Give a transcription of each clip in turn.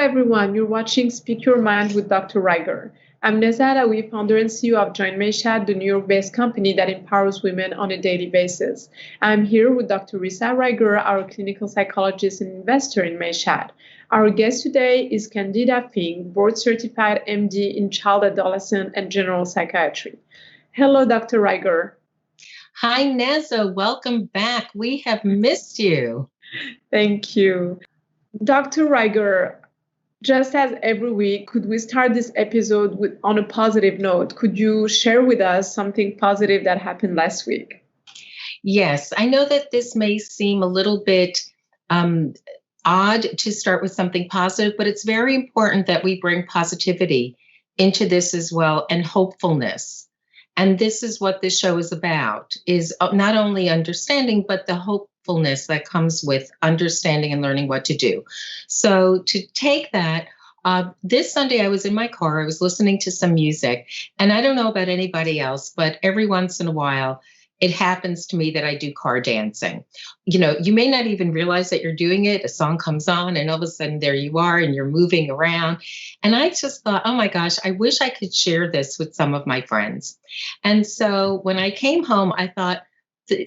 everyone. You're watching Speak Your Mind with Dr. Ryger. I'm Neza Alawi, founder and CEO of Join Mayshad, the New York-based company that empowers women on a daily basis. I'm here with Dr. Risa Ryger, our clinical psychologist and investor in Mayshad. Our guest today is Candida Fink, board-certified MD in child, adolescent, and general psychiatry. Hello, Dr. Ryger. Hi, Neza. Welcome back. We have missed you. Thank you. Dr. Ryger, just as every week, could we start this episode on a positive note? Could you share with us something positive that happened last week? Yes, I know that this may seem a little bit odd to start with something positive, but it's very important that we bring positivity into this as well and hopefulness. And this is what this show is about, is not only understanding, but the hopefulness that comes with understanding and learning what to do. So to take that, this Sunday I was in my car, I was listening to some music, and I don't know about anybody else, but every once in a while, it happens to me that I do car dancing. You know, you may not even realize that you're doing it. A song comes on and all of a sudden there you are and you're moving around. And I just thought, oh my gosh, I wish I could share this with some of my friends. And so when I came home, I thought,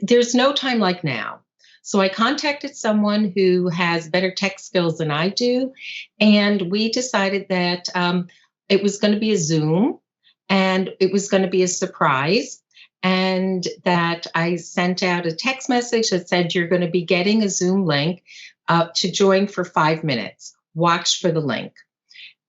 there's no time like now. So I contacted someone who has better tech skills than I do. And we decided that it was going to be a Zoom and it was going to be a surprise. And that I sent out a text message that said, you're going to be getting a Zoom link to join for 5 minutes. Watch for the link.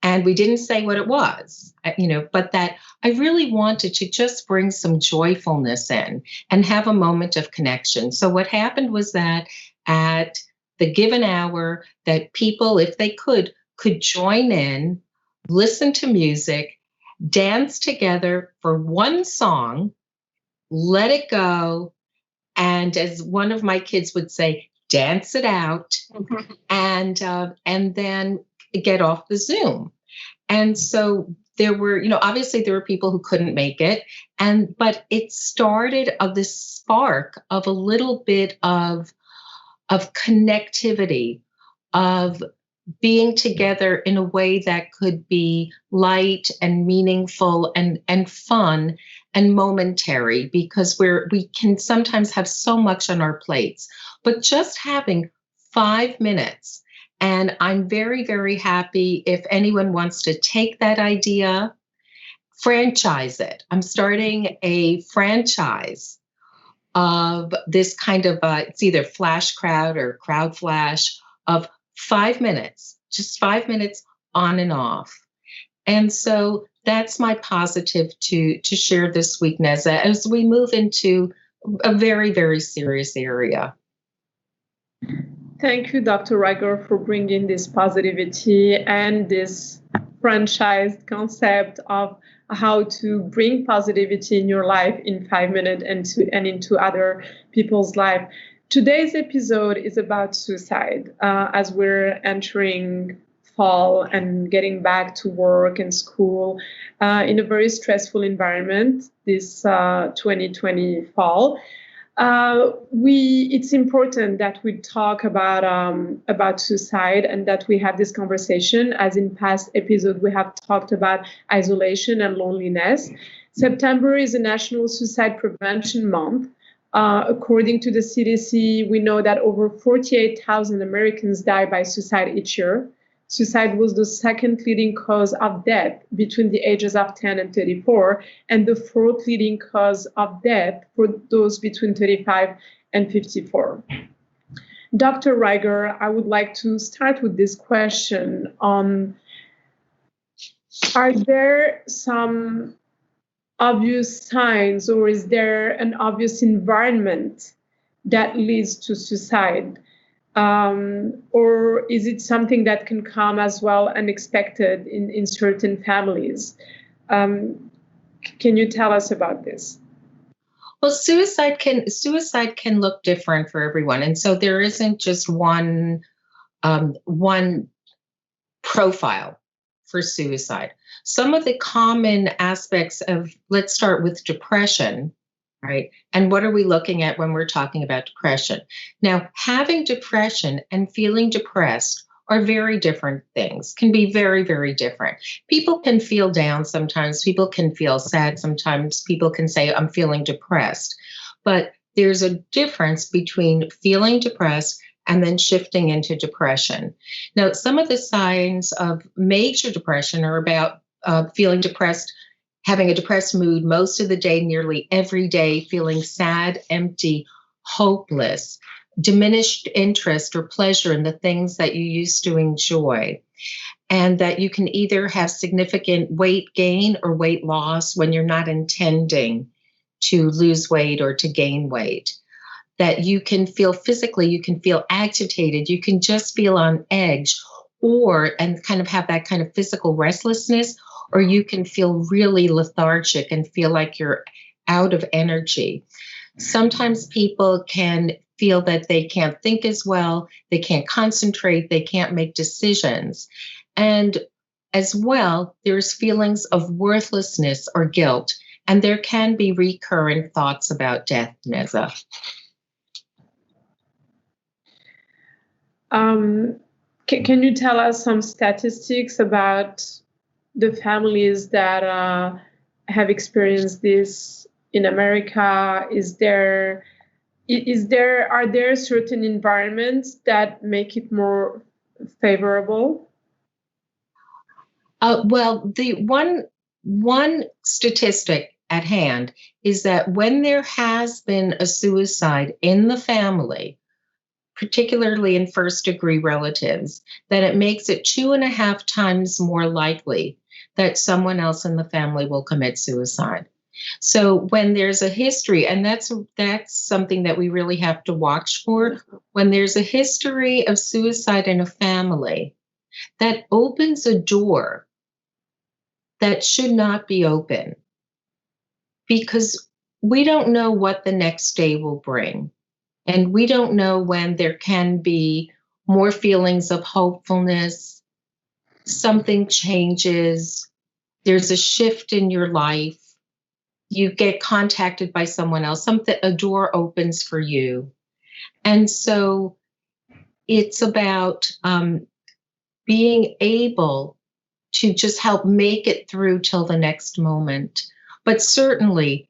And we didn't say what it was, but that I really wanted to just bring some joyfulness in and have a moment of connection. So what happened was that at the given hour that people, if they could join in, listen to music, dance together for one song, let it go, and as one of my kids would say, dance it out, and then get off the Zoom. And so there were, obviously there were people who couldn't make it, but it started of this spark of a little bit of connectivity, of being together in a way that could be light and meaningful and fun and momentary, because we can sometimes have so much on our plates, but just having 5 minutes. And I'm very, very happy if anyone wants to take that idea, franchise it. I'm starting a franchise of this kind of, it's either flash crowd or crowd flash of 5 minutes, just 5 minutes on and off. And so that's my positive to share this week, Neza, as we move into a very, very serious area. Thank you, Dr. Ryger, for bringing this positivity and this franchised concept of how to bring positivity in your life in 5 minutes and into other people's life. Today's episode is about suicide as we're entering fall and getting back to work and school in a very stressful environment this 2020 fall. It's important that we talk about suicide and that we have this conversation. As in past episodes, we have talked about isolation and loneliness. September is a National Suicide Prevention Month. According to the CDC, we know that over 48,000 Americans die by suicide each year. Suicide was the second leading cause of death between the ages of 10 and 34, and the fourth leading cause of death for those between 35 and 54. Dr. Ryger, I would like to start with this question. Are there some obvious signs, or is there an obvious environment that leads to suicide? Or is it something that can come as well unexpected in certain families? Can you tell us about this? Well, suicide can look different for everyone, and so there isn't just one profile for suicide. Some of the common aspects of, let's start with depression. Right. And what are we looking at when we're talking about depression? Now, having depression and feeling depressed are very different things, can be very, very different. People can feel down sometimes, people can feel sad sometimes, people can say, I'm feeling depressed. But there's a difference between feeling depressed and then shifting into depression. Now, some of the signs of major depression are about feeling depressed, having a depressed mood most of the day, nearly every day, feeling sad, empty, hopeless, diminished interest or pleasure in the things that you used to enjoy, and that you can either have significant weight gain or weight loss when you're not intending to lose weight or to gain weight. That you can feel physically, you can feel agitated, you can just feel on edge, and kind of have that kind of physical restlessness, or you can feel really lethargic and feel like you're out of energy. Sometimes people can feel that they can't think as well, they can't concentrate, they can't make decisions. And as well, there's feelings of worthlessness or guilt, and there can be recurrent thoughts about death, Neza. Can you tell us some statistics about the families that have experienced this in America? Are there certain environments that make it more favorable? Well, the one statistic at hand is that when there has been a suicide in the family, particularly in first-degree relatives, that it makes it 2.5 times more likely that someone else in the family will commit suicide. So when there's a history, and that's something that we really have to watch for, when there's a history of suicide in a family, that opens a door that should not be open, because we don't know what the next day will bring. And we don't know when there can be more feelings of hopefulness, something changes, there's a shift in your life, you get contacted by someone else, a door opens for you. And so it's about being able to just help make it through till the next moment. But certainly,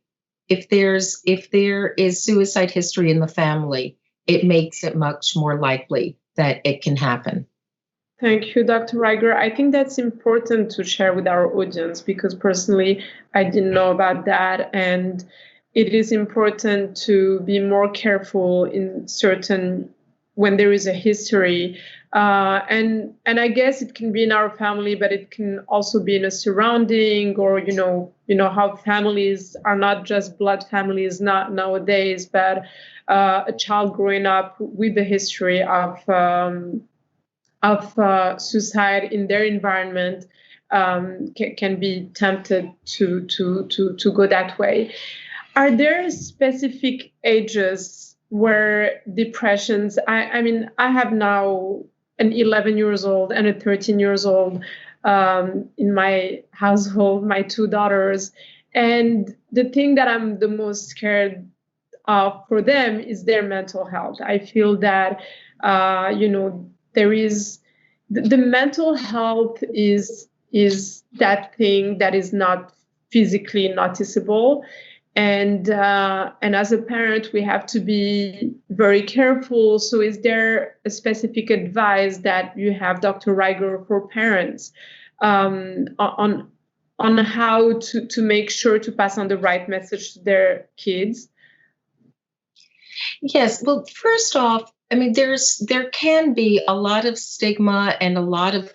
if there is suicide history in the family, it makes it much more likely that it can happen. Thank you, Dr. Ryger. I think that's important to share with our audience, because personally, I didn't know about that. And it is important to be more careful when there is a history. And I guess it can be in our family, but it can also be in a surrounding, or, you know how families are not just blood families nowadays, but a child growing up with the history of suicide in their environment can be tempted to go that way. Are there specific ages where depressions? I mean, I have now an 11 years old and a 13 years old in my household, my 2 daughters. And the thing that I'm the most scared of for them is their mental health. I feel that, there is the mental health is that thing that is not physically noticeable. And as a parent, we have to be very careful. So is there a specific advice that you have, Dr. Ryger, for parents on how to make sure to pass on the right message to their kids? Yes. Well, first off, I mean, there can be a lot of stigma and a lot of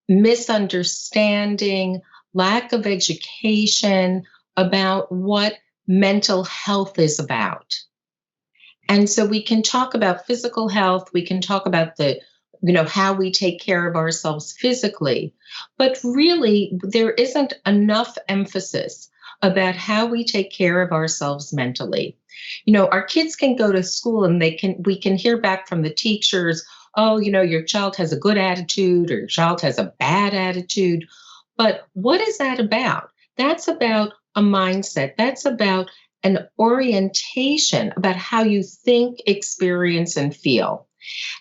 misunderstanding, lack of education about what mental health is about. And so we can talk about physical health, we can talk about how we take care of ourselves physically, but really there isn't enough emphasis about how we take care of ourselves mentally. Our kids can go to school and we can hear back from the teachers, oh, your child has a good attitude or your child has a bad attitude. But what is that about? That's about a mindset. That's about an orientation about how you think, experience, and feel.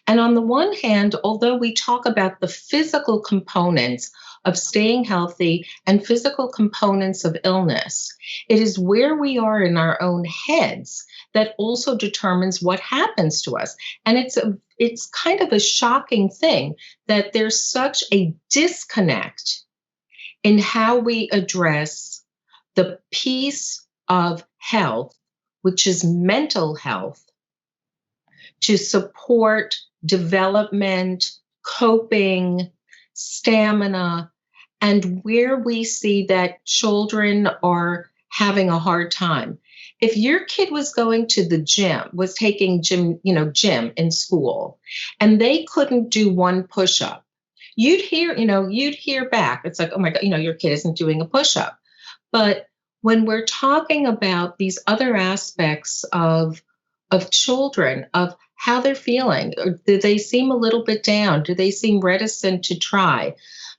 And on the one hand, although we talk about the physical components of staying healthy and physical components of illness, it is where we are in our own heads that also determines what happens to us. And it's kind of a shocking thing that there's such a disconnect in how we address the piece of health, which is mental health, to support development, coping, stamina, and where we see that children are having a hard time. If your kid was going to the gym, was taking gym in school, and they couldn't do one push-up, you'd hear back. It's like, oh my God, your kid isn't doing a push-up. But when we're talking about these other aspects of children, of how they're feeling, or do they seem a little bit down? Do they seem reticent to try?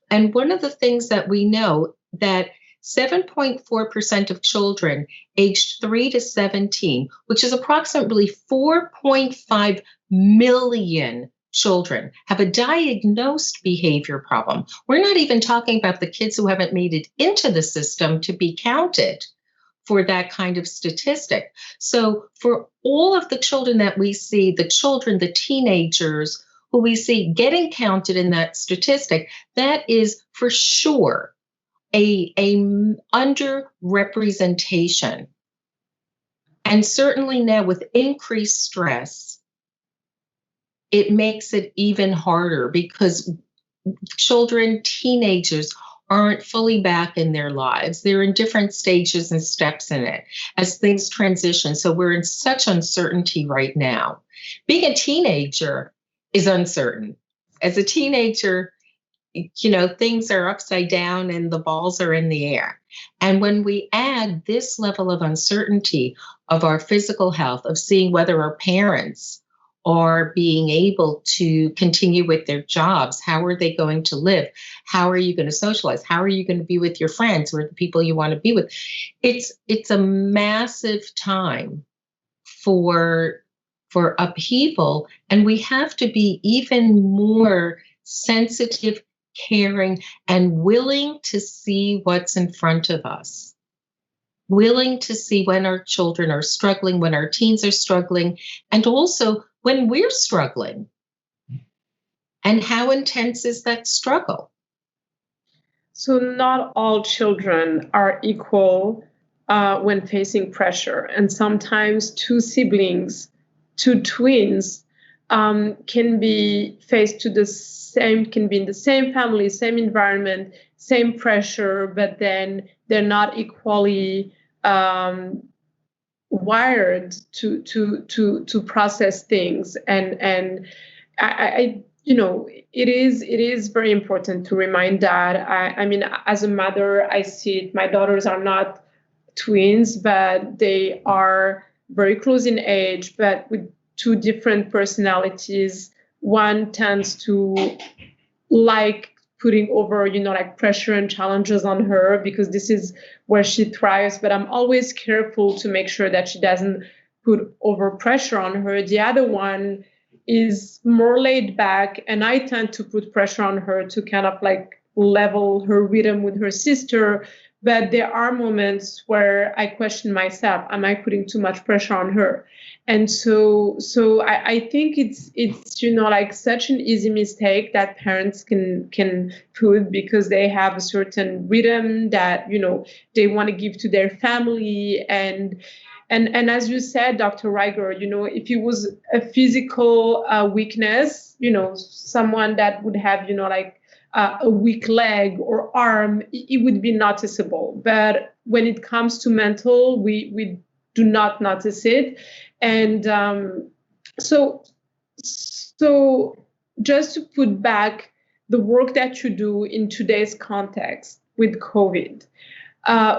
And one of the things that we know that 7.4% of children aged 3 to 17, which is approximately 4.5 million children, have a diagnosed behavior problem. We're not even talking about the kids who haven't made it into the system to be counted for that kind of statistic. So for all of the children that we see, the teenagers who we see getting counted in that statistic, that is for sure a underrepresentation. And certainly now with increased stress, it makes it even harder because children, teenagers aren't fully back in their lives. They're in different stages and steps in it as things transition. So we're in such uncertainty right now. Being a teenager is uncertain. As a teenager, things are upside down and the balls are in the air. And when we add this level of uncertainty of our physical health, of seeing whether our parents are being able to continue with their jobs, how are they going to live? How are you going to socialize? How are you going to be with your friends or the people you want to be with? It's a massive time for upheaval, and we have to be even more sensitive, caring, and willing to see what's in front of us. Willing to see when our children are struggling, when our teens are struggling, and also when we're struggling. And how intense is that struggle? So not all children are equal when facing pressure. And sometimes two siblings, two twins can be faced to the same, can be in the same family, same environment, same pressure, but then they're not equally wired to process things. And I it is very important to remind that. I mean, as a mother, I see it. My daughters are not twins, but they are very close in age, but with two different personalities. One tends to like putting over, like pressure and challenges on her because this is where she thrives. But I'm always careful to make sure that she doesn't put over pressure on her. The other one is more laid back, and I tend to put pressure on her to kind of like level her rhythm with her sister. But there are moments where I question myself, am I putting too much pressure on her? And so I think it's like such an easy mistake that parents can put because they have a certain rhythm that they want to give to their family. And as you said, Dr. Ryger, if it was a physical weakness, someone that would have a weak leg or arm, it would be noticeable. But when it comes to mental, we do not notice it. And so just to put back the work that you do in today's context with COVID,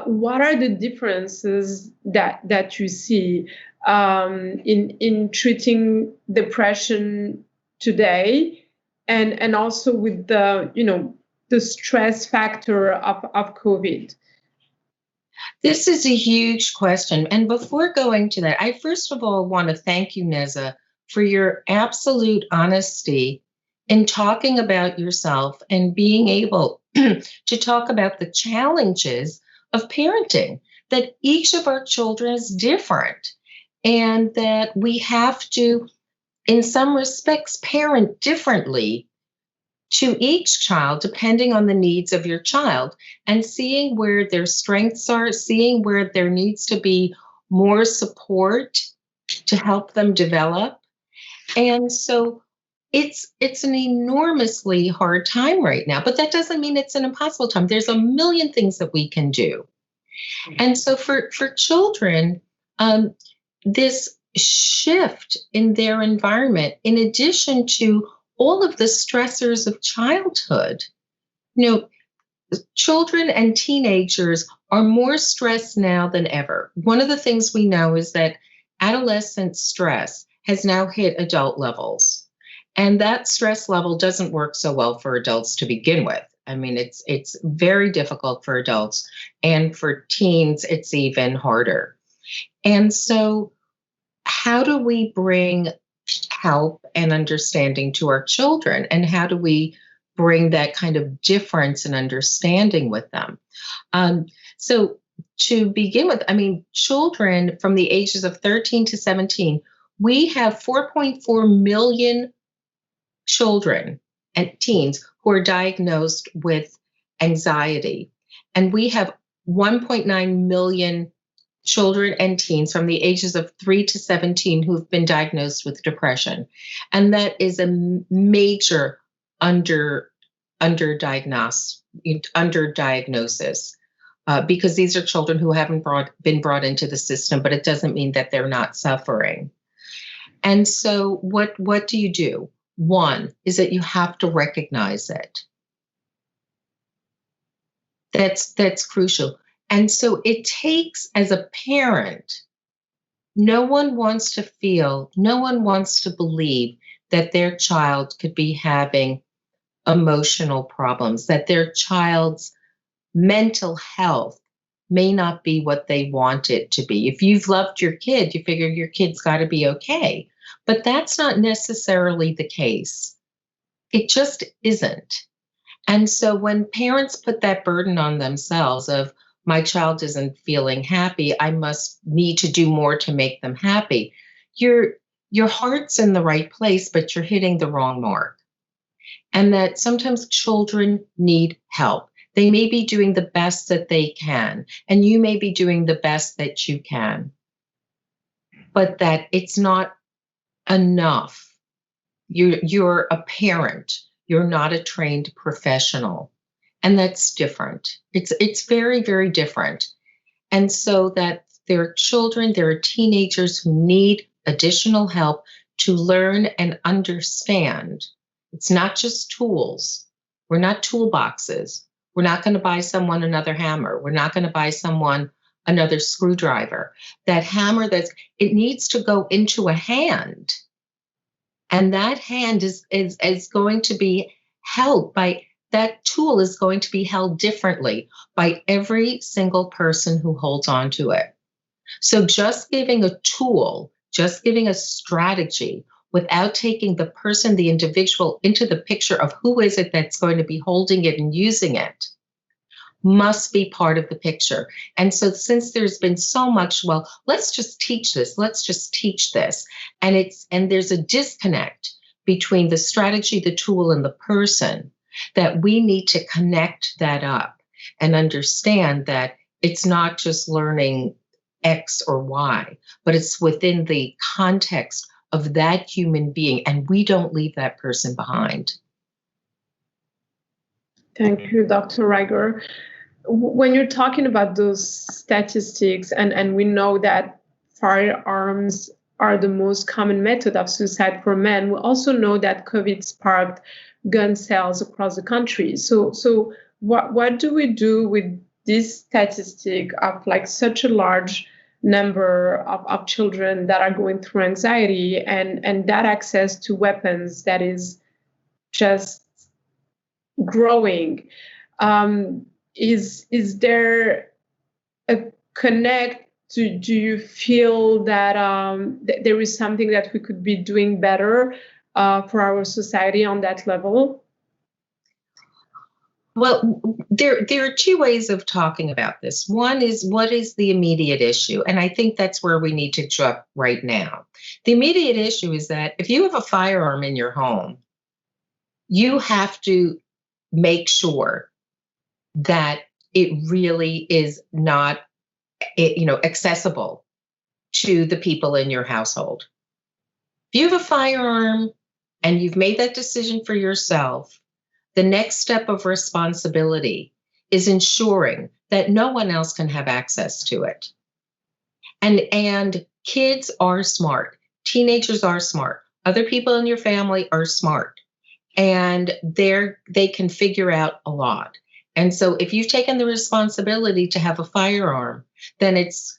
what are the differences that you see in treating depression today, and also with the stress factor of COVID? This is a huge question. And before going to that, I first of all want to thank you, Neza, for your absolute honesty in talking about yourself and being able to talk about the challenges of parenting, that each of our children is different and that we have to, in some respects, parent differently to each child, depending on the needs of your child, and seeing where their strengths are, seeing where there needs to be more support to help them develop. And so it's an enormously hard time right now, but that doesn't mean it's an impossible time. There's a million things that we can do. And so for children, this shift in their environment, in addition to all of the stressors of childhood, children and teenagers are more stressed now than ever. One of the things we know is that adolescent stress has now hit adult levels. And that stress level doesn't work so well for adults to begin with. I mean, it's very difficult for adults, and for teens, it's even harder. And so how do we bring help and understanding to our children? And how do we bring that kind of difference and understanding with them? So to begin with, I mean, children from the ages of 13 to 17, we have 4.4 million children and teens who are diagnosed with anxiety. And we have 1.9 million children and teens from the ages of 3 to 17 who've been diagnosed with depression. And that is a major underdiagnosis, because these are children who haven't been brought into the system, but it doesn't mean that they're not suffering. And so what do you do? One is that you have to recognize it. That's crucial. And so it takes, as a parent, no one wants to believe that their child could be having emotional problems, that their child's mental health may not be what they want it to be. If you've loved your kid, you figure your kid's got to be okay. But that's not necessarily the case. It just isn't. And so when parents put that burden on themselves of, my child isn't feeling happy, I must need to do more to make them happy, your heart's in the right place, but you're hitting the wrong mark. And that sometimes children need help. They may be doing the best that they can, and you may be doing the best that you can, but that it's not enough. You're a parent. You're not a trained professional. And that's different. It's very, very different. And so that there are children, there are teenagers who need additional help to learn and understand. It's not just tools. We're not toolboxes. We're not going to buy someone another hammer. We're not going to buy someone another screwdriver. That hammer, it needs to go into a hand. And that hand is going to be held by, that tool is going to be held differently by every single person who holds on to it. So just giving a tool, just giving a strategy, without taking the person, the individual, into the picture of who is it that's going to be holding it and using it, must be part of the picture. And so since there's been so much, well, let's just teach this, and there's a disconnect between the strategy, the tool, and the person, that we need to connect that up and understand that it's not just learning X or Y, but it's within the context of that human being, and we don't leave that person behind. Thank you, Dr. Ryger. When you're talking about those statistics, and we know that firearms are the most common method of suicide for men, we also know that COVID sparked gun sales across the country. So what do we do with this statistic of like such a large number of children that are going through anxiety and that access to weapons that is just growing? Is there a connect do you feel that there is something that we could be doing better for our society on that level? Well, there are two ways of talking about this. One is, what is the immediate issue? And I think that's where we need to jump right now. The immediate issue is that if you have a firearm in your home, you have to make sure that it really is not, accessible to the people in your household. If you have a firearm and you've made that decision for yourself, the next step of responsibility is ensuring that no one else can have access to it. And kids are smart. Teenagers are smart. Other people in your family are smart. And they can figure out a lot. And so if you've taken the responsibility to have a firearm, then it's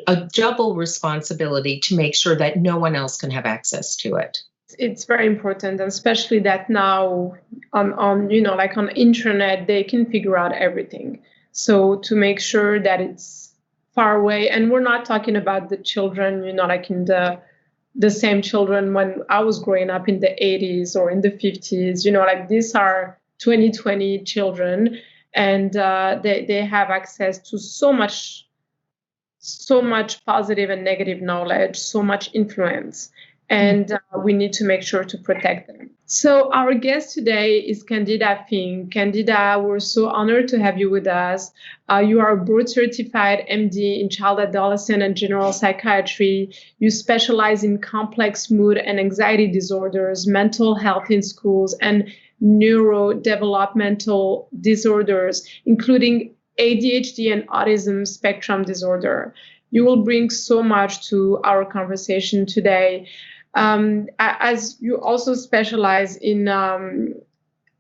a double responsibility to make sure that no one else can have access to it. It's very important, especially that now on like on internet, they can figure out everything. So to make sure that it's far away, and we're not talking about the children, like in the same children when I was growing up in the 80s or in the 50s, like these are 2020 children, and they have access to so much positive and negative knowledge, so much influence. And we need to make sure to protect them. So our guest today is Candida Fink. Candida, we're so honored to have you with us. You are a board-certified MD in child, adolescent, and general psychiatry. You specialize in complex mood and anxiety disorders, mental health in schools, and neurodevelopmental disorders, including ADHD and autism spectrum disorder. You will bring so much to our conversation today. As you also specialize in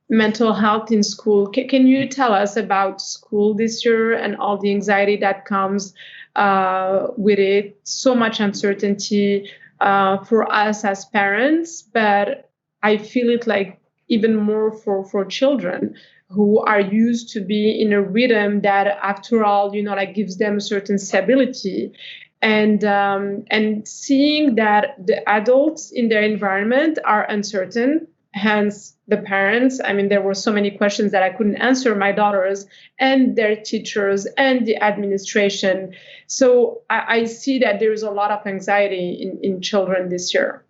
mental health in school, can you tell us about school this year and all the anxiety that comes with it? So much uncertainty for us as parents, but I feel it like even more for children who are used to be in a rhythm that, after all, like gives them a certain stability. And seeing that the adults in their environment are uncertain, hence the parents. I mean, there were so many questions that I couldn't answer my daughters and their teachers and the administration. So I see that there is a lot of anxiety in children this year.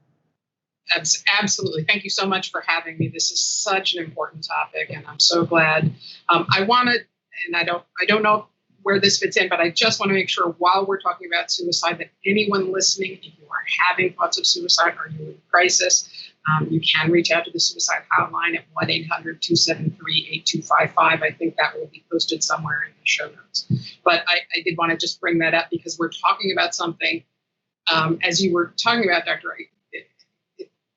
Absolutely. Thank you so much for having me. This is such an important topic, and I'm so glad. I want to, and I don't know where this fits in, but I just want to make sure while we're talking about suicide that anyone listening, if you are having thoughts of suicide or you're in crisis, you can reach out to the suicide hotline at 1-800-273-8255. I think that will be posted somewhere in the show notes. But I did want to just bring that up because we're talking about something, as you were talking about, Dr. Wright,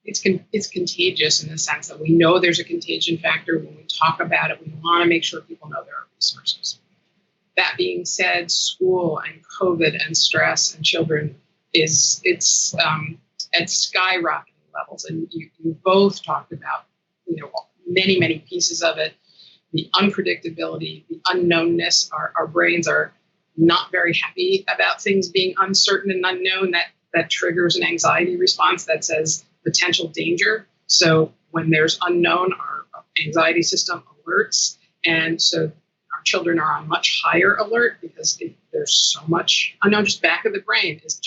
it's contagious in the sense that we know there's a contagion factor. When we talk about it, we want to make sure people know there are resources. That being said, school and COVID and stress and children it's at skyrocketing levels. And you both talked about, many, many pieces of it. The unpredictability, the unknownness. Our brains are not very happy about things being uncertain and unknown. That triggers an anxiety response that says potential danger. So when there's unknown, our anxiety system alerts. And so our children are on much higher alert because there's so much unknown. Just back of the brain it's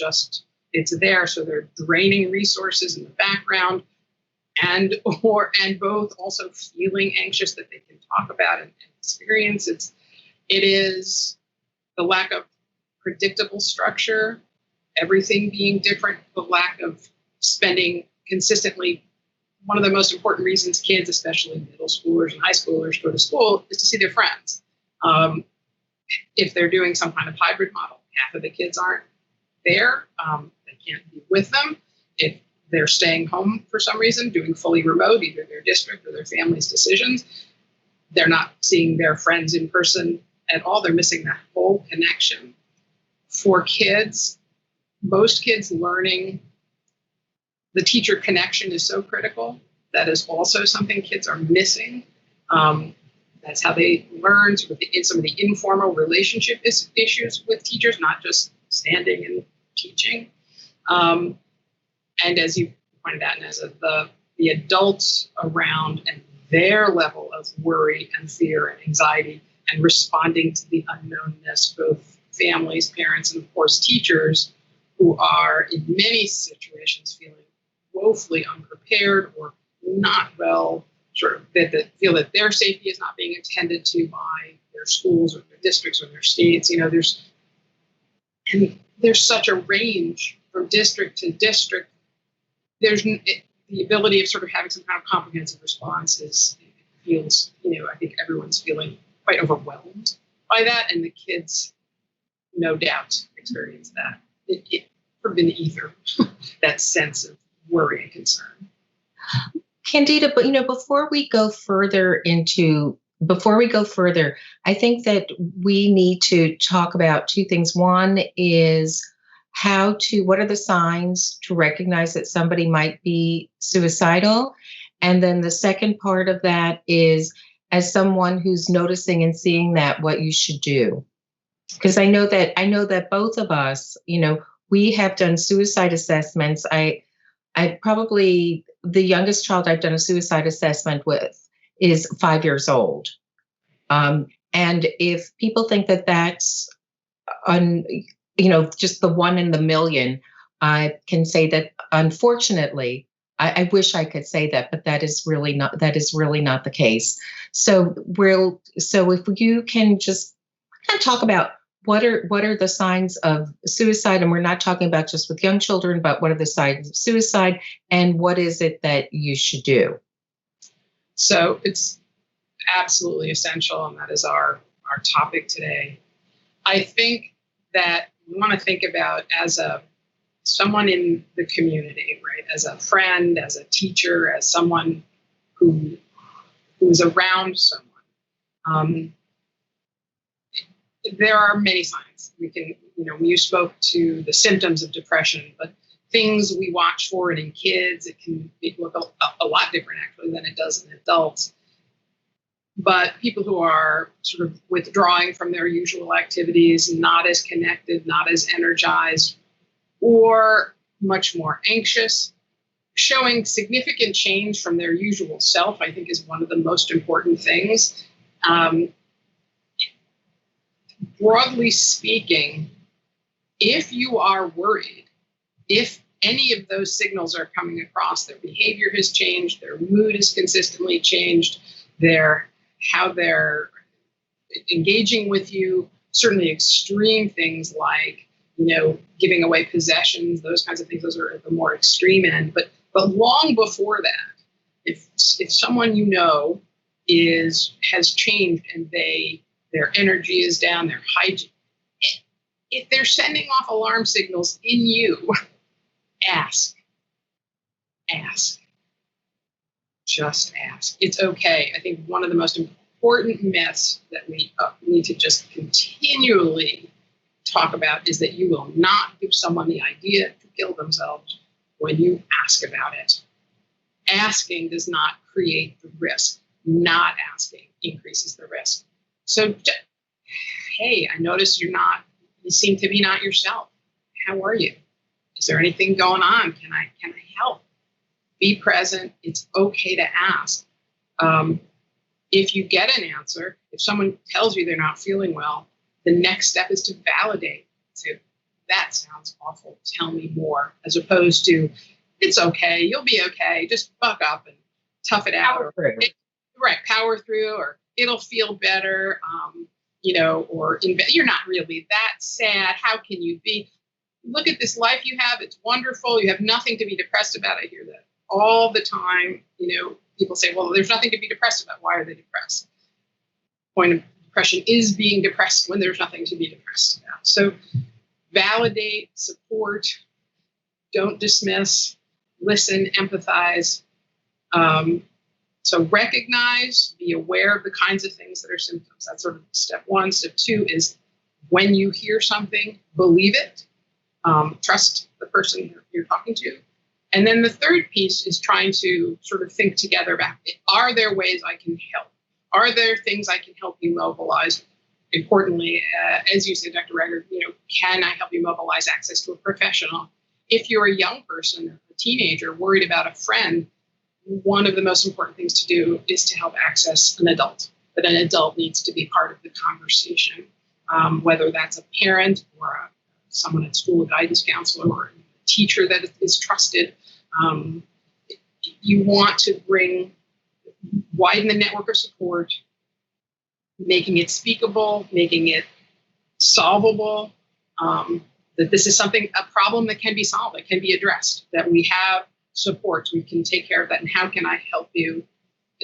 there. So they're draining resources in the background and both also feeling anxious that they can talk about and experience. It is the lack of predictable structure, everything being different, the lack of spending consistently. One of the most important reasons kids, especially middle schoolers and high schoolers, go to school is to see their friends. If they're doing some kind of hybrid model, half of the kids aren't there. They can't be with them. If they're staying home for some reason, doing fully remote, either their district or their family's decisions, they're not seeing their friends in person at all. They're missing that whole connection. For kids, most kids learning, the teacher connection is so critical. That is also something kids are missing. That's how they learn sort of some of the informal relationship issues with teachers, not just standing and teaching. And as you pointed out, Neza, the adults around and their level of worry and fear and anxiety and responding to the unknownness, both families, parents, and of course teachers, who are in many situations feeling woefully unprepared or not well, sort of that feel that their safety is not being attended to by their schools or their districts or their states. There's such a range from district to district. The ability of sort of having some kind of comprehensive response feels, I think everyone's feeling quite overwhelmed by that, and the kids, no doubt, experience that. It sort of in the ether, that sense of worry and concern. Candida, but before we go further, I think that we need to talk about two things. One is what are the signs to recognize that somebody might be suicidal? And then the second part of that is, as someone who's noticing and seeing that, what you should do. Because I know that both of us, we have done suicide assessments. I probably, the youngest child I've done a suicide assessment with is 5 years old. And if people think that that's just the one in the million, I can say that, unfortunately, I wish I could say that, but that is really not the case. So if you can just kind of talk about what are the signs of suicide, and we're not talking about just with young children, but what are the signs of suicide, and what is it that you should do? So it's absolutely essential, and that is our topic today. I think that we want to think about as someone in the community, right? As a friend, as a teacher, as someone who is around someone. There are many signs. We can, you spoke to the symptoms of depression, but things we watch for it in kids, it can look a lot different actually than it does in adults. But people who are sort of withdrawing from their usual activities, not as connected, not as energized, or much more anxious, showing significant change from their usual self, I think is one of the most important things. Broadly speaking, if you are worried, if any of those signals are coming across, their behavior has changed, their mood has consistently changed, how they're engaging with you, certainly extreme things like, giving away possessions, those kinds of things, those are at the more extreme end. But long before that, if someone has changed and their energy is down, their hygiene, if they're sending off alarm signals in you, ask. Just ask. It's okay. I think one of the most important myths that we need to just continually talk about is that you will not give someone the idea to kill themselves when you ask about it. Asking does not create the risk. Not asking increases the risk. So, hey, I noticed you seem to be not yourself. How are you? Is there anything going on? Can I help? Be present. It's okay to ask. If you get an answer, if someone tells you they're not feeling well, the next step is to validate. To, that sounds awful. Tell me more. As opposed to, it's okay. You'll be okay. Just buck up and tough it out. Power through, or it'll feel better. Or you're not really that sad. How can you be? Look at this life you have. It's wonderful. You have nothing to be depressed about. I hear that all the time. People say, well, there's nothing to be depressed about. Why are they depressed? Point of depression is being depressed when there's nothing to be depressed about. So validate, support, don't dismiss, listen, empathize. So recognize, be aware of the kinds of things that are symptoms. That's sort of step one. Step two is when you hear something, believe it. Trust the person you're talking to. And then the third piece is trying to sort of think together about, are there ways I can help? are there things I can help you mobilize? Importantly, as you said, Dr. Ryger, can I help you mobilize access to a professional? If you're a young person, a teenager, worried about a friend, one of the most important things to do is to help access an adult. But an adult needs to be part of the conversation, whether that's a parent or someone at school, a guidance counselor, or a teacher that is trusted. You want to widen the network of support, making it speakable, making it solvable, that this is a problem that can be solved, that can be addressed, that we have supports, we can take care of that, and how can I help you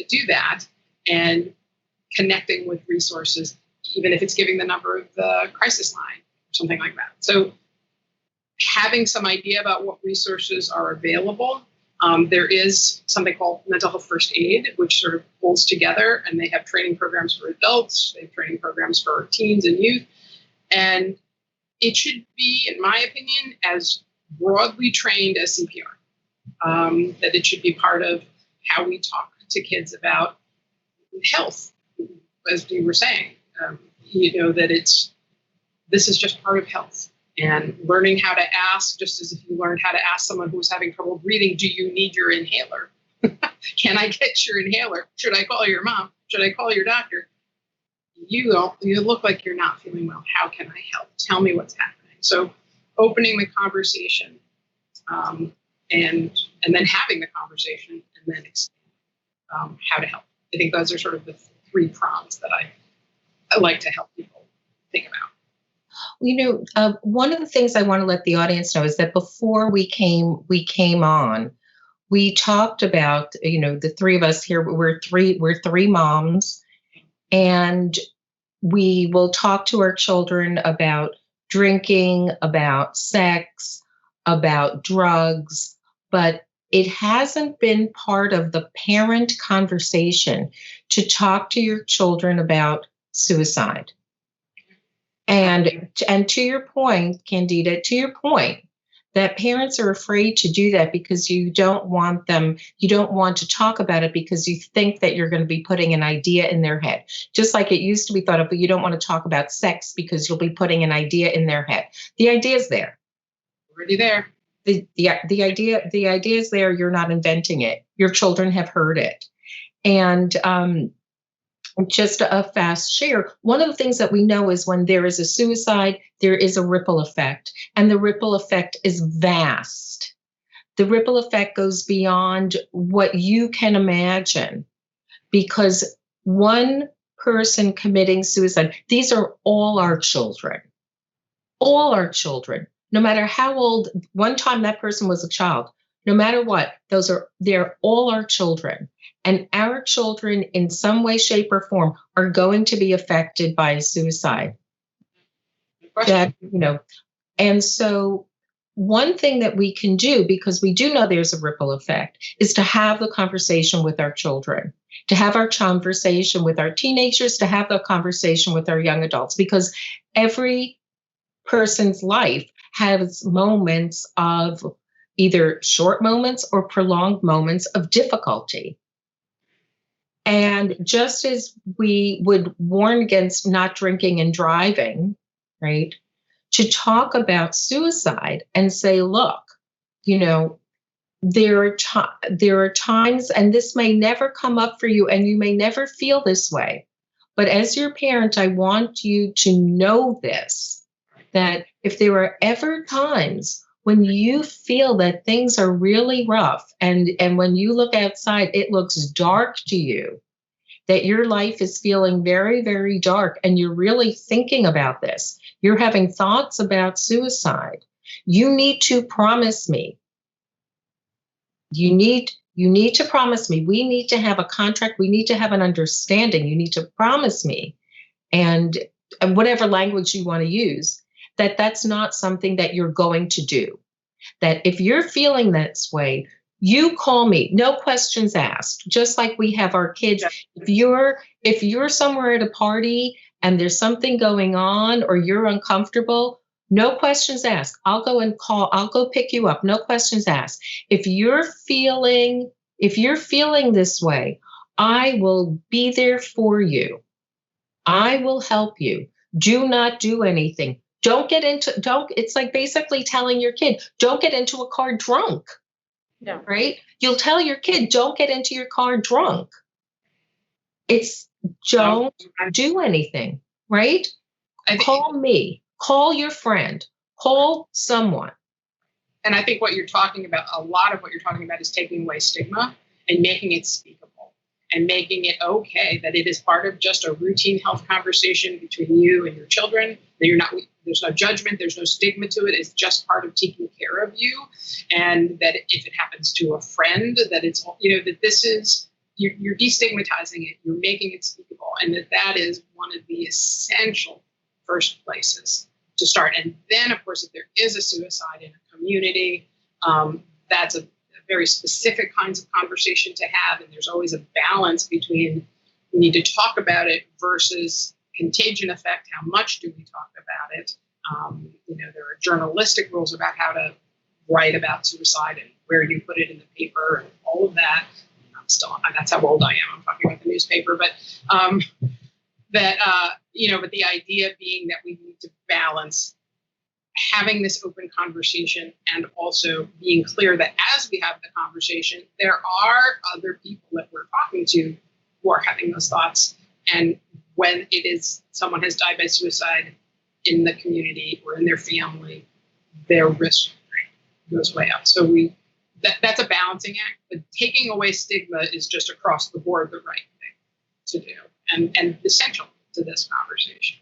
do that? And connecting with resources, even if it's giving the number of the crisis line or something like that. So having some idea about what resources are available. There is something called Mental Health First Aid, which sort of pulls together, and they have training programs for adults, they have training programs for teens and youth. And it should be, in my opinion, as broadly trained as CPR, that it should be part of how we talk to kids about health, as we were saying, that this is just part of health. And learning how to ask, just as if you learned how to ask someone who's having trouble breathing, do you need your inhaler? Can I get your inhaler? Should I call your mom? Should I call your doctor? You look like you're not feeling well. How can I help? Tell me what's happening. So opening the conversation and then having the conversation and then how to help. I think those are sort of the three prongs that I like to help people think about. One of the things I want to let the audience know is that before we came on, we talked about, the three of us here, we're three moms, and we will talk to our children about drinking, about sex, about drugs, but it hasn't been part of the parent conversation to talk to your children about suicide. And to your point, Candida, that parents are afraid to do that because you don't want to talk about it because you think that you're going to be putting an idea in their head. Just like it used to be thought of, but you don't want to talk about sex because you'll be putting an idea in their head. The idea is there. Already there. The idea is there. You're not inventing it. Your children have heard it. And just a fast share. One of the things that we know is when there is a suicide, there is a ripple effect, and the ripple effect is vast. The ripple effect goes beyond what you can imagine, because one person committing suicide, these are all our children, no matter how old, one time that person was a child, no matter what, they're all our children. And our children, in some way, shape, or form, are going to be affected by suicide. And so one thing that we can do, because we do know there's a ripple effect, is to have the conversation with our children, to have our conversation with our teenagers, to have the conversation with our young adults, because every person's life has moments of either short moments or prolonged moments of difficulty. And just as we would warn against not drinking and driving, right, to talk about suicide and say, look, there are times, and this may never come up for you, and you may never feel this way. But as your parent, I want you to know this, that if there are ever times when you feel that things are really rough, and when you look outside, it looks dark to you, that your life is feeling very, very dark, and you're really thinking about this, you're having thoughts about suicide, you need to promise me. You need to promise me. We need to have a contract. We need to have an understanding. You need to promise me, and whatever language you want to use, that that's not something that you're going to do. That if you're feeling this way, you call me, no questions asked, just like we have our kids. If you're somewhere at a party and there's something going on or you're uncomfortable, no questions asked. I'll go pick you up. No questions asked. If you're feeling this way, I will be there for you. I will help you. Do not do anything. It's like basically telling your kid, don't get into a car drunk. Yeah. Right? You'll tell your kid, don't get into your car drunk. It's don't do anything, right? Call me, call your friend, call someone. And I think what you're talking about, a lot of what you're talking about is taking away stigma and making it speakable and making it okay that it is part of just a routine health conversation between you and your children, that there's no judgment, there's no stigma to it. It's just part of taking care of you. And that if it happens to a friend, that it's, that this is, you're destigmatizing it, you're making it speakable, and that is one of the essential first places to start. And then, of course, if there is a suicide in a community, that's a very specific kinds of conversation to have. And there's always a balance between we need to talk about it versus contagion effect. How much do we talk about it? There are journalistic rules about how to write about suicide and where you put it in the paper and all of that. That's how old I am. I'm talking about the newspaper, but but the idea being that we need to balance having this open conversation and also being clear that as we have the conversation, there are other people that we're talking to who are having those thoughts. And when it is someone has died by suicide in the community or in their family, their risk goes way up. So that's a balancing act, but taking away stigma is just across the board the right thing to do and essential to this conversation.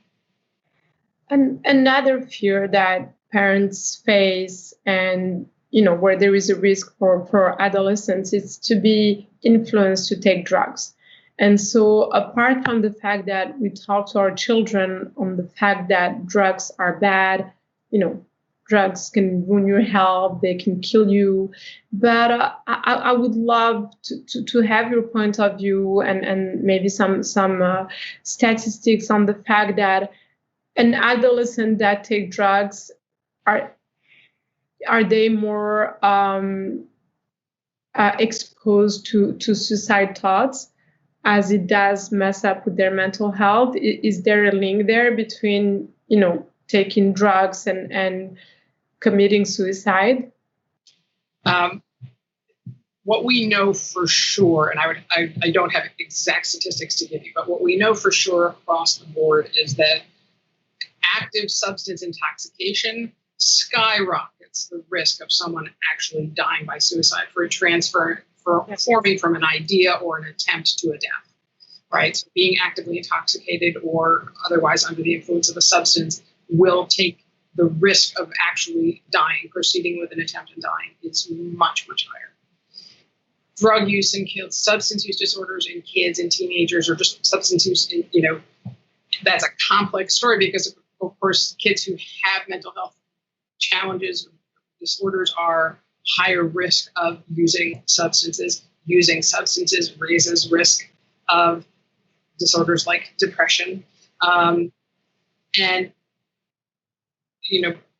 And another fear that parents face, and where there is a risk for adolescents, is to be influenced to take drugs. And so apart from the fact that we talk to our children on the fact that drugs are bad, drugs can ruin your health, they can kill you. But I would love to have your point of view and maybe some statistics on the fact that an adolescent that take drugs, are they more exposed to suicide thoughts, as it does mess up with their mental health? Is there a link there between taking drugs and committing suicide? What we know for sure, and I don't have exact statistics to give you, but what we know for sure across the board is that active substance intoxication skyrockets the risk of someone actually dying by suicide forming from an idea or an attempt to a death, right? So being actively intoxicated or otherwise under the influence of a substance will take the risk of actually dying, proceeding with an attempt and dying, is much, much higher. Drug use and substance use disorders in kids and teenagers, or just substance use, that's a complex story because, of course, kids who have mental health challenges or disorders are higher risk of using substances. Using substances raises risk of disorders like depression. And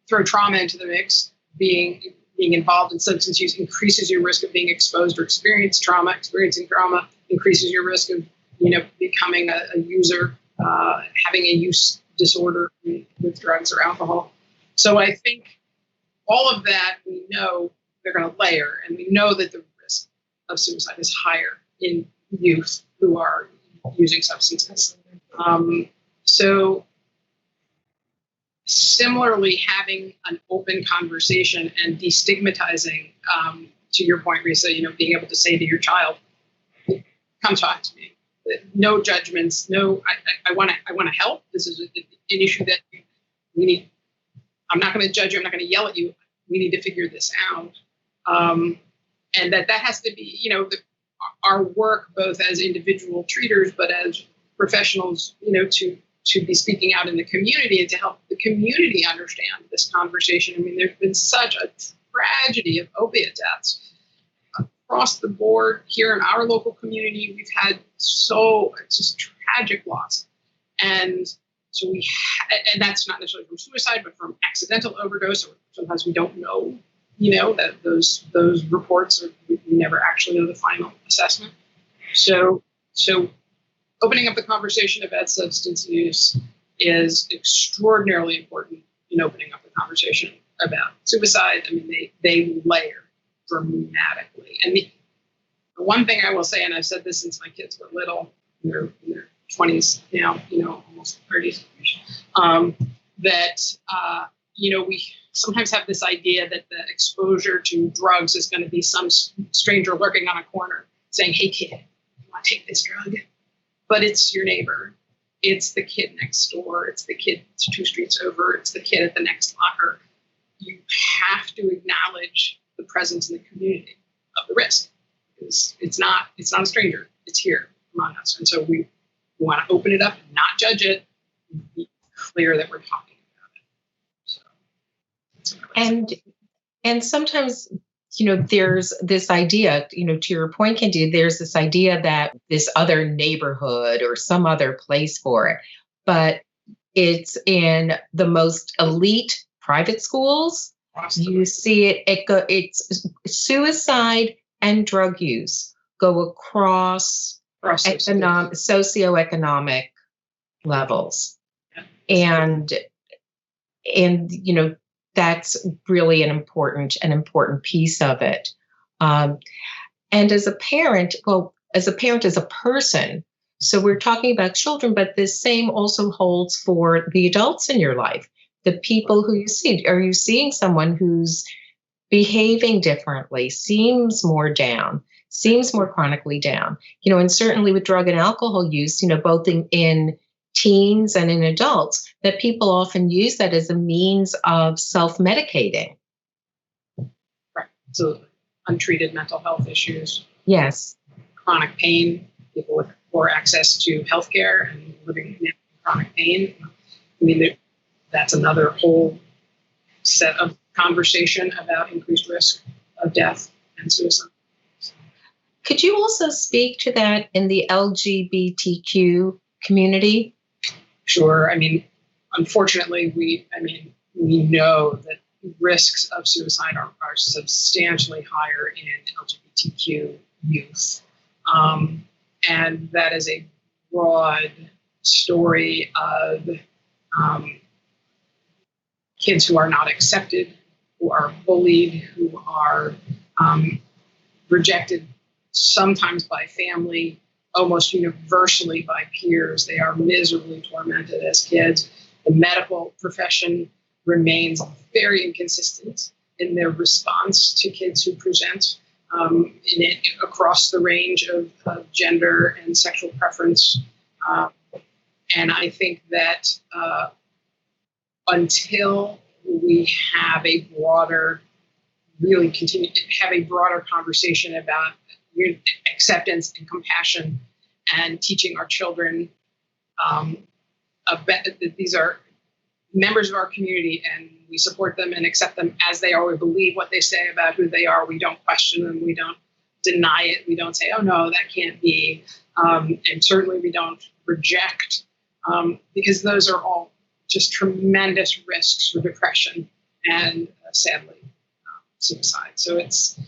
throw trauma into the mix. Being involved in substance use increases your risk of being exposed or experiencing trauma. Experiencing trauma increases your risk of, becoming a user, having a use disorder with drugs or alcohol. So I think all of that, we know they're going to layer, and we know that the risk of suicide is higher in youth who are using substances. So similarly, having an open conversation and destigmatizing, to your point, Risa, being able to say to your child, come talk to me. No judgments, I want to help. This is an issue that we need. I'm not going to judge you. I'm not going to yell at you. We need to figure this out. And that has to be, our work, both as individual treaters, but as professionals, to be speaking out in the community and to help the community understand this conversation. I mean, there's been such a tragedy of opiate deaths across the board here in our local community. We've had just tragic loss. And so and that's not necessarily from suicide, but from accidental overdose, or sometimes we don't know, that those reports we never actually know the final assessment. So So opening up the conversation about substance use is extraordinarily important in opening up the conversation about suicide. I mean, they layer dramatically. And the one thing I will say, and I've said this since my kids were little, they're in their 20s now, almost 30s, we sometimes have this idea that the exposure to drugs is going to be some stranger lurking on a corner saying, hey, kid, you want to take this drug? But it's your neighbor. It's the kid next door. It's the kid 2 streets over. It's the kid at the next locker. You have to acknowledge the presence in the community of the risk. It's not a stranger. It's here among us. And so we want to open it up and not judge it, and be clear that we're talking about it. So that's what I would say. And sometimes, there's this idea, to your point, Candida, there's this idea that this other neighborhood or some other place for it, but it's in the most elite private schools. You see it's suicide and drug use go across socioeconomic levels. Yeah. And that's really an important piece of it. And as a parent, as a person, so we're talking about children, but this same also holds for the adults in your life, the people who you see. Are you seeing someone who's behaving differently, seems more down, seems more chronically down? And certainly with drug and alcohol use, both in teens and in adults, that people often use that as a means of self-medicating. Right. So untreated mental health issues. Yes. Chronic pain, people with poor access to healthcare and living in chronic pain. I mean, that's another whole set of conversation about increased risk of death and suicide. Could you also speak to that in the LGBTQ community? Sure. I mean, unfortunately, we know that risks of suicide are substantially higher in LGBTQ youth. And that is a broad story of kids who are not accepted, who are bullied, who are rejected, sometimes by family, almost universally by peers. They are miserably tormented as kids. The medical profession remains very inconsistent in their response to kids who present across the range of gender and sexual preference. And I think that until we have a broader conversation about acceptance and compassion and teaching our children that these are members of our community and we support them and accept them as they are. We believe what they say about who they are. We don't question them. We don't deny it. We don't say, oh, no, that can't be. And certainly we don't reject because those are all just tremendous risks for depression and sadly suicide. So it's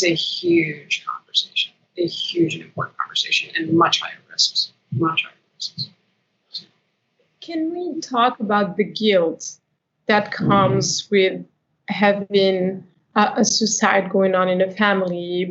a huge conversation, a huge and important conversation, and much higher risks. Can we talk about the guilt that comes with having a suicide going on in a family?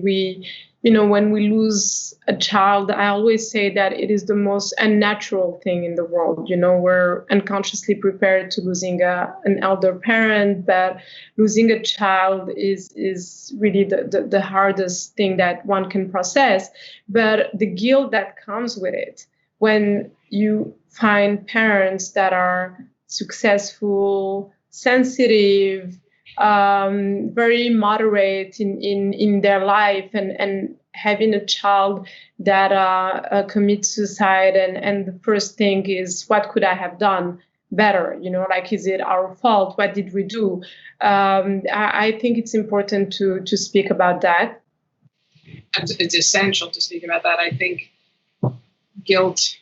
When we lose a child, I always say that it is the most unnatural thing in the world. We're unconsciously prepared to losing an elder parent, but losing a child is really the hardest thing that one can process. But the guilt that comes with it, when you find parents that are successful, sensitive, very moderate in their life, and having a child that commits suicide, and the first thing is, what could I have done better? Is it our fault? What did we do? I think it's important to speak about that. It's essential to speak about that. I think guilt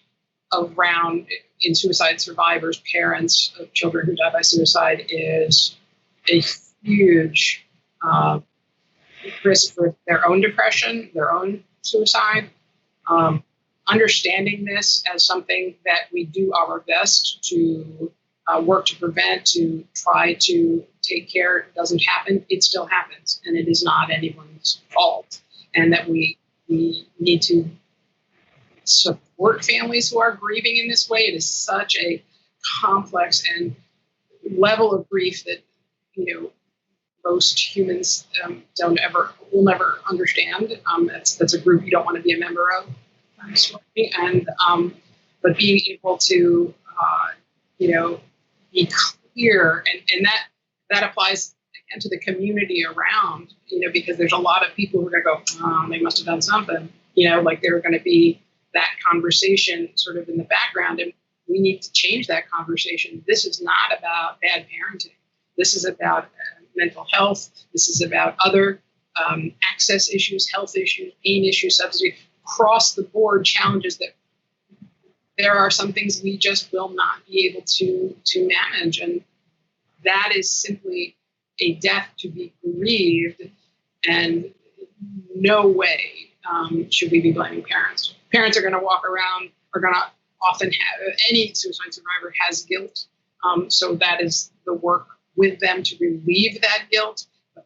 around in suicide survivors, parents of children who die by suicide, is a huge risk for their own depression, their own suicide, understanding this as something that we do our best to work to prevent, to try to take care, doesn't happen, it still happens, and it is not anyone's fault. And that we need to support families who are grieving in this way. It is such a complex and level of grief that, most humans will never understand. That's a group you don't want to be a member of. And but being able to be clear, and that applies again to the community around, because there's a lot of people who are going to go, oh, they must have done something, like they're going to be that conversation sort of in the background, and we need to change that conversation. This is not about bad parenting. This is about mental health. This is about other access issues, health issues, pain issues, substance abuse, across the board challenges that there are some things we just will not be able to manage. And that is simply a death to be grieved, and no way should we be blaming parents. Parents are going to walk around, are going to often have, any suicide survivor has guilt. So that is the work with them to relieve that guilt. But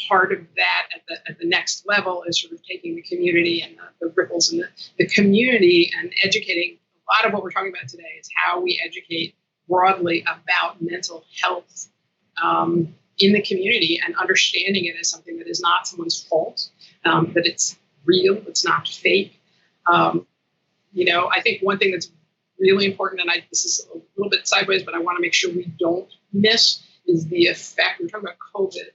part of that at the next level is sort of taking the community and the ripples in the community and educating. A lot of what we're talking about today is how we educate broadly about mental health in the community, and understanding it as something that is not someone's fault, that it's real, it's not fake. I think one thing that's really important, and this is a little bit sideways, but I want to make sure we don't miss, is the effect. We're talking about COVID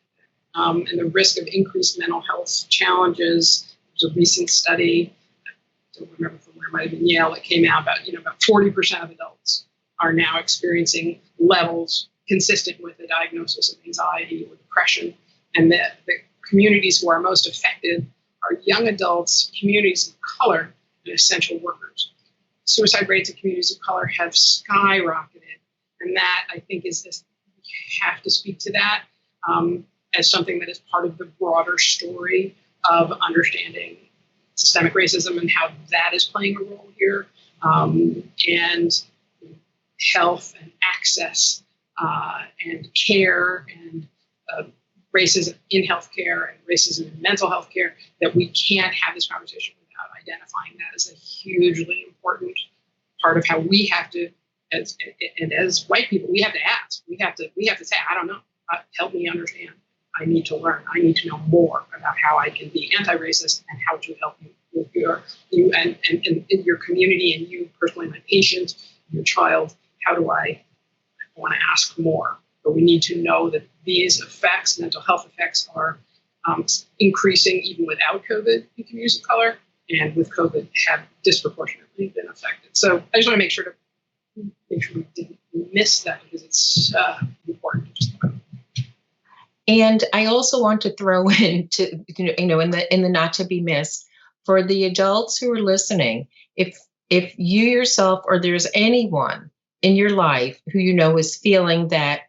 and the risk of increased mental health challenges. There's a recent study, I don't remember from where, it might have been Yale, that came out about, about 40% of adults are now experiencing levels consistent with the diagnosis of anxiety or depression. And the communities who are most affected are young adults, communities of color, and essential workers. Suicide rates in communities of color have skyrocketed. And that, I think, is this, we have to speak to that as something that is part of the broader story of understanding systemic racism and how that is playing a role here, and health and access and care, and racism in healthcare and racism in mental health care, that we can't have this conversation without identifying that as a hugely important part of how we have to, as white people, we have to ask. We have to say, I don't know. Help me understand. I need to learn. I need to know more about how I can be anti-racist and how to help you with you and your community, and you personally, my patient, your child. How do I want to ask more? But we need to know that these effects, mental health effects, are increasing even without COVID in communities of color, and with COVID have disproportionately been affected. So I just want to make sure we didn't miss that, because it's important to just talk about. And I also want to throw in in the not to be missed, for the adults who are listening, if you yourself or there's anyone in your life who is feeling that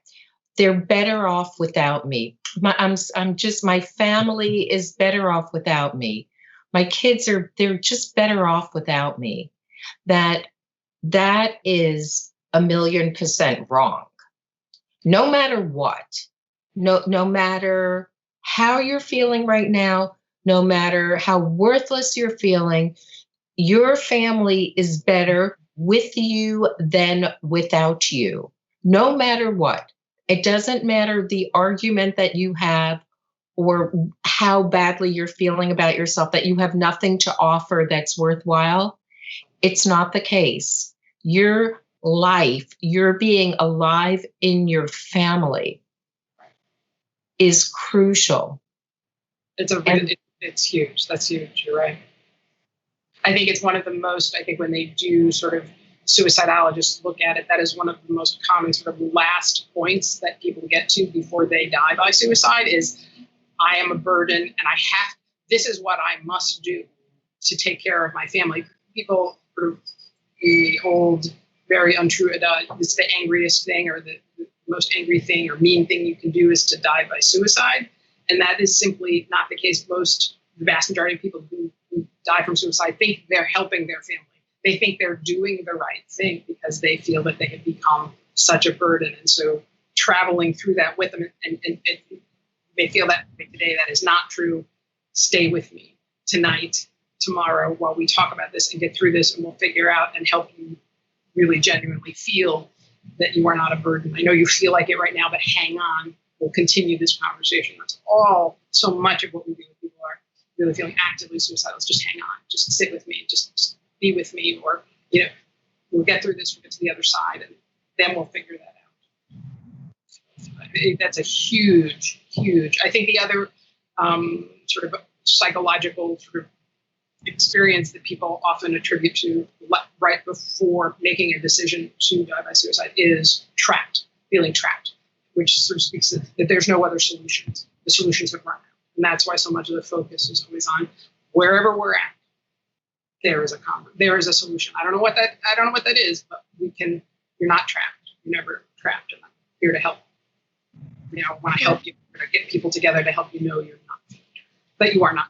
they're better off without me. My family is better off without me. My kids they're just better off without me. That is 1,000,000% wrong. No matter what, no matter how you're feeling right now, no matter how worthless you're feeling, your family is better with you than without you. No matter what. It doesn't matter the argument that you have or how badly you're feeling about yourself, that you have nothing to offer that's worthwhile. It's not the case. Your life, your being alive in your family is crucial. It's huge. That's huge. You're right. I think it's one of the most, when they do sort of suicidologists look at it, that is one of the most common sort of last points that people get to before they die by suicide is, I am a burden, and this is what I must do to take care of my family. People sort of, the old, very untrue, it's the angriest thing, or the most angry thing or mean thing you can do is to die by suicide. And that is simply not the case. The vast majority of people who die from suicide think they're helping their family. They think they're doing the right thing because they feel that they have become such a burden. And so traveling through that with them, and they feel that today that is not true. Stay with me tonight, tomorrow, while we talk about this and get through this, and we'll figure out and help you really genuinely feel that you are not a burden. I know you feel like it right now, but hang on. We'll continue this conversation. That's all, so much of what we do when people are really feeling actively suicidal. Just hang on, just sit with me, just be with me, or, we'll get through this, we'll get to the other side, and then we'll figure that out. That's a huge, I think the other sort of psychological sort of experience that people often attribute to right before making a decision to die by suicide is feeling trapped, which sort of speaks to that there's no other solutions. The solutions have run out. And that's why so much of the focus is always on wherever we're at, there is a solution. I don't know what that is, but you're not trapped. You're never trapped. And I'm here to help. When I help you, I'm going to get people together to help you know you're not, that you are not.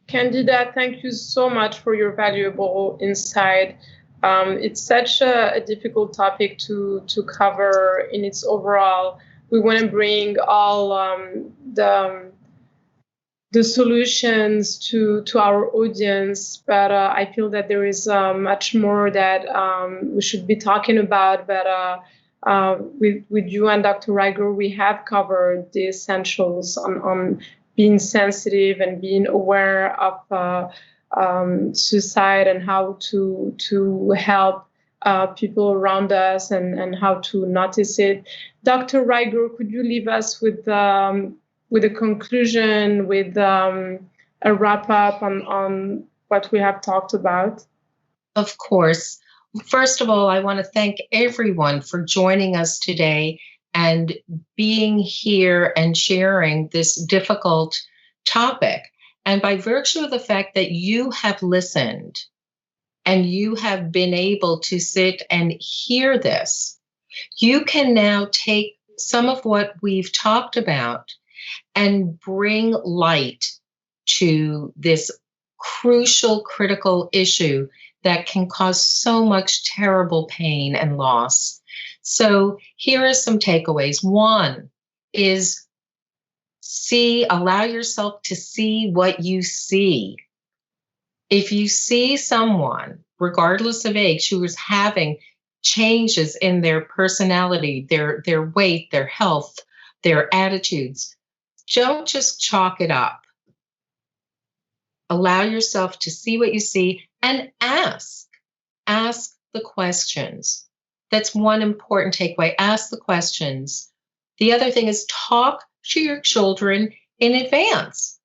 Candida, thank you so much for your valuable insight. It's such a difficult topic to cover in its overall. We want to bring all the solutions to our audience, but I feel that there is much more that we should be talking about. But with you and Dr. Ryger, we have covered the essentials on being sensitive and being aware of suicide and how to help people around us and how to notice it. Dr. Ryger, could you leave us with a conclusion, with a wrap up on what we have talked about? Of course. First of all, I want to thank everyone for joining us today and being here and sharing this difficult topic. And by virtue of the fact that you have listened and you have been able to sit and hear this, you can now take some of what we've talked about and bring light to this crucial, critical issue that can cause so much terrible pain and loss. So here are some takeaways. One is allow yourself to see what you see. If you see someone, regardless of age, who is having changes in their personality, their weight, their health, their attitudes, don't just chalk it up. Allow yourself to see what you see and ask the questions. That's one important takeaway. Ask the questions. The other thing is talk to your children in advance.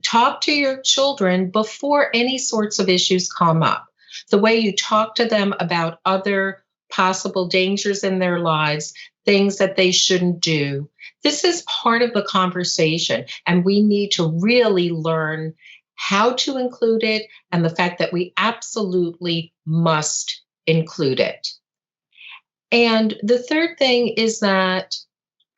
Talk to your children before any sorts of issues come up. The way you talk to them about other possible dangers in their lives, things that they shouldn't do. This is part of the conversation, and we need to really learn how to include it and the fact that we absolutely must include it. And the third thing is that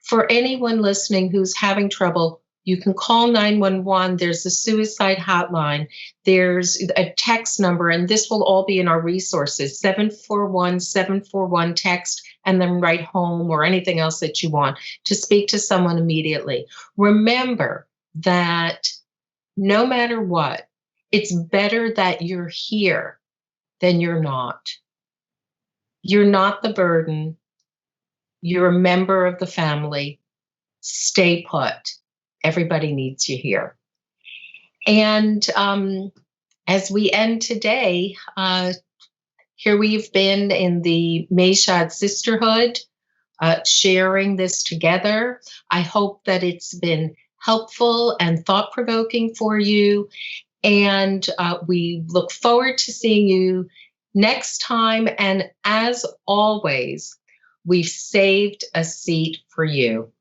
for anyone listening who's having trouble, you can call 911. There's a suicide hotline. There's a text number, and this will all be in our resources, 741-741 text, and then write home or anything else that you want to speak to someone immediately. Remember that no matter what, it's better that you're here than you're not. You're not the burden. You're a member of the family. Stay put. Everybody needs you here. And as we end today, here we've been in the Mayshad Sisterhood, sharing this together. I hope that it's been helpful and thought-provoking for you. And we look forward to seeing you next time. And as always, we've saved a seat for you.